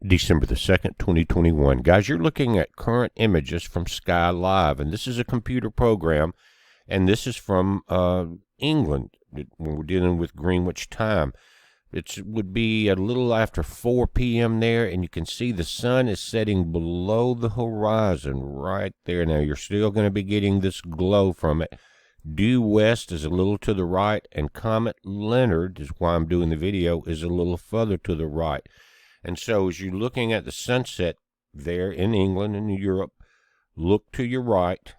December the 2nd, 2021. Guys, you're looking at current images from Sky Live, and this is a computer program, and this is from England when we're dealing with Greenwich time. It would be a little after 4 p.m. there, and you can see the sun is setting below the horizon right there. Now, you're still going to be getting this glow from it. Due west is a little to the right, and Comet Leonard, is why I'm doing the video, is a little further to the right. And so as you're looking at the sunset there in England and Europe, look to your right,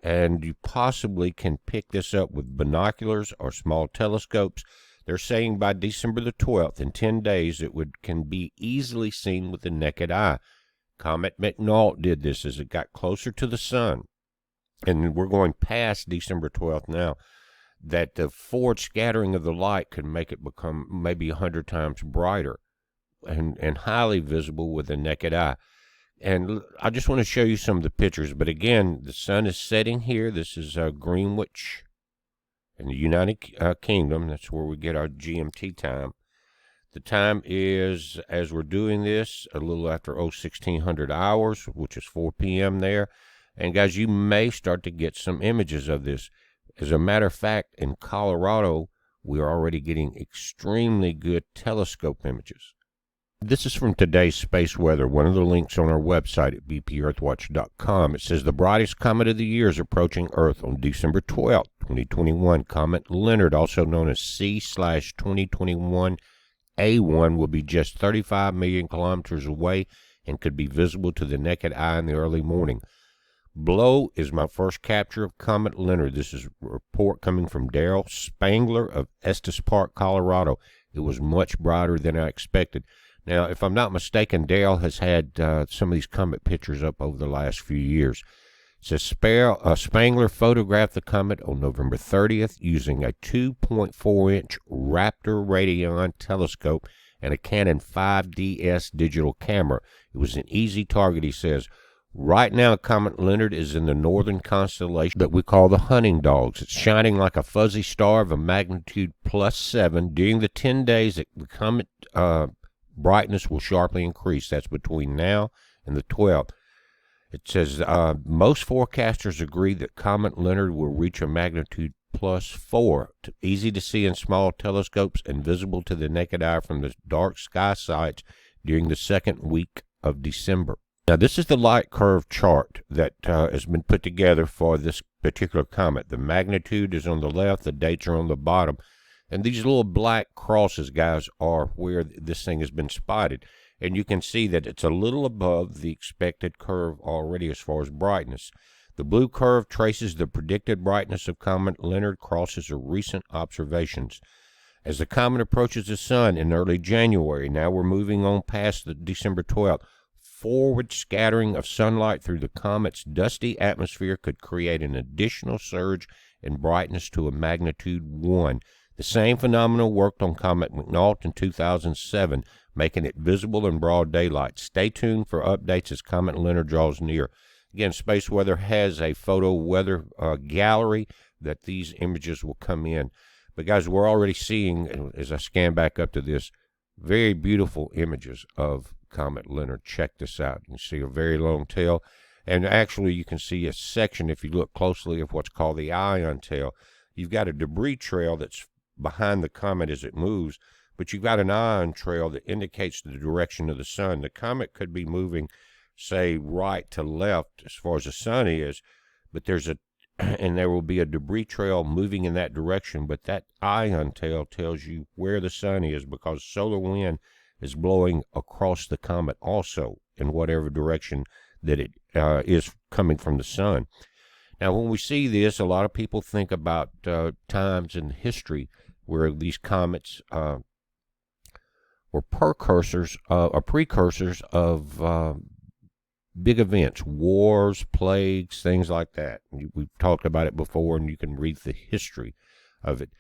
and you possibly can pick this up with binoculars or small telescopes. They're saying by December the 12th, in 10 days, can be easily seen with the naked eye. Comet McNaught did this as it got closer to the sun. And we're going past December 12th now, that the forward scattering of the light could make it become maybe 100 times brighter and highly visible with the naked eye. And I just want to show you some of the pictures. But again, the sun is setting here. This is Greenwich in the United Kingdom. That's where we get our GMT time. The time is, as we're doing this, a little after 1600 hours, which is 4 p.m. there. And guys, you may start to get some images of this. As a matter of fact, in Colorado, we are already getting extremely good telescope images. This is from today's space weather, one of the links on our website at bpearthwatch.com. It says the brightest comet of the year is approaching Earth on December 12th, 2021. Comet Leonard, also known as C/2021 A1, will be just 35 million kilometers away and could be visible to the naked eye in the early morning. Below is my first capture of Comet Leonard. This is a report coming from Daryl Spangler of Estes Park, Colorado. It was much brighter than I expected. Now, if I'm not mistaken, Dale has had some of these comet pictures up over the last few years. It says Spangler photographed the comet on November 30th using a 2.4-inch Raptor Radion telescope and a Canon 5DS digital camera. It was an easy target, he says. Right now, Comet Leonard is in the northern constellation that we call the Hunting Dogs. It's shining like a fuzzy star of a magnitude +7. During the 10 days, the comet brightness will sharply increase. That's between now and the 12th. It says most forecasters agree that Comet Leonard will reach a magnitude +4, easy to see in small telescopes and visible to the naked eye from the dark sky sites during the second week of December. Now, this is the light curve chart that has been put together for this particular comet. The magnitude is on the left, the dates are on the bottom. And these little black crosses, guys, are where this thing has been spotted. And you can see that it's a little above the expected curve already as far as brightness. The blue curve traces the predicted brightness of Comet Leonard, crosses of recent observations. As the comet approaches the sun in early January, now we're moving on past the December 12th, forward scattering of sunlight through the comet's dusty atmosphere could create an additional surge in brightness to a magnitude 1. The same phenomenon worked on Comet McNaught in 2007, making it visible in broad daylight. Stay tuned for updates as Comet Leonard draws near. Again, Space Weather has a photo weather gallery that these images will come in. But guys, we're already seeing, as I scan back up to this, very beautiful images of Comet Leonard. Check this out. You can see a very long tail. And actually, you can see a section, if you look closely, of what's called the ion tail. You've got a debris trail that's behind the comet as it moves, but you've got an ion trail that indicates the direction of the sun. The comet could be moving, say, right to left as far as the sun is, but and there will be a debris trail moving in that direction, but that ion tail tells you where the sun is because solar wind is blowing across the comet also in whatever direction that it is coming from the sun. Now, when we see this, a lot of people think about times in history where these comets were precursors of big events, wars, plagues, things like that. We've talked about it before, and you can read the history of it.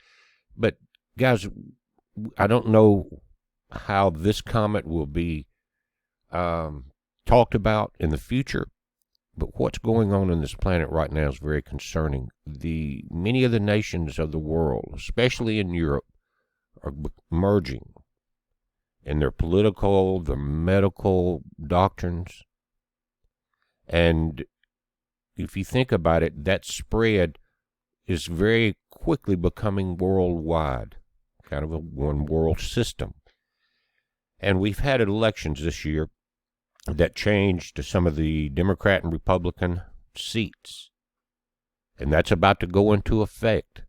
But, guys, I don't know how this comet will be talked about in the future, but what's going on this planet right now is very concerning. Many of the nations of the world, especially in Europe, are merging in their political, their medical doctrines. And if you think about it, that spread is very quickly becoming worldwide, kind of a one world system. And we've had elections this year that changed some of the Democrat and Republican seats. And that's about to go into effect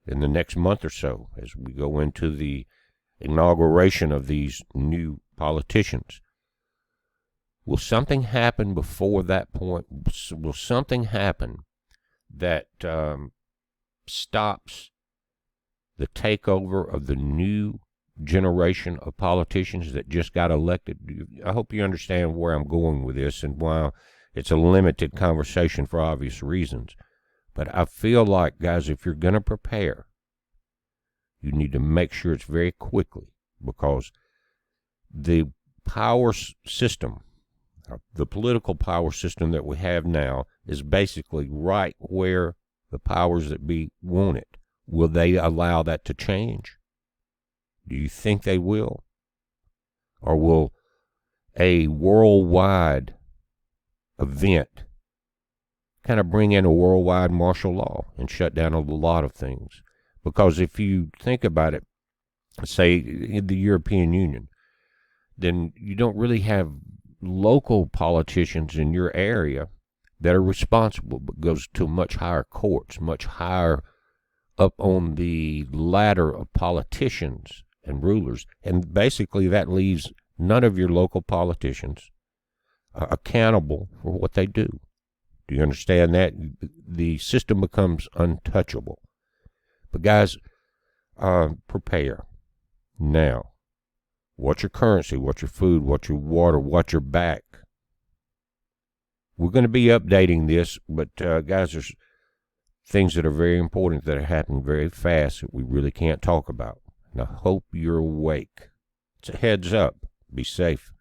in the next month or so as we go into the inauguration of these new politicians. Will something happen before that point? Will something happen that stops the takeover of the new generation of politicians that just got elected? I hope you understand where I'm going with this and why it's a limited conversation for obvious reasons. But I feel like, guys, if you're going to prepare, you need to make sure it's very quickly, because the power system, the political power system that we have now, is basically right where the powers that be want it. Will they allow that to change? Do you think they will? Or will a worldwide event kind of bring in a worldwide martial law and shut down a lot of things? Because if you think about it, say in the European Union, then you don't really have local politicians in your area that are responsible, but goes to much higher courts, much higher up on the ladder of politicians and rulers. And basically that leaves none of your local politicians accountable for what they do. Do you understand that? The system becomes untouchable. But guys, prepare now. What's your currency? What's your food? What's your water? What's your back? We're going to be updating this, but guys, there's things that are very important that are happening very fast that we really can't talk about. And I hope you're awake. It's a heads up. Be safe.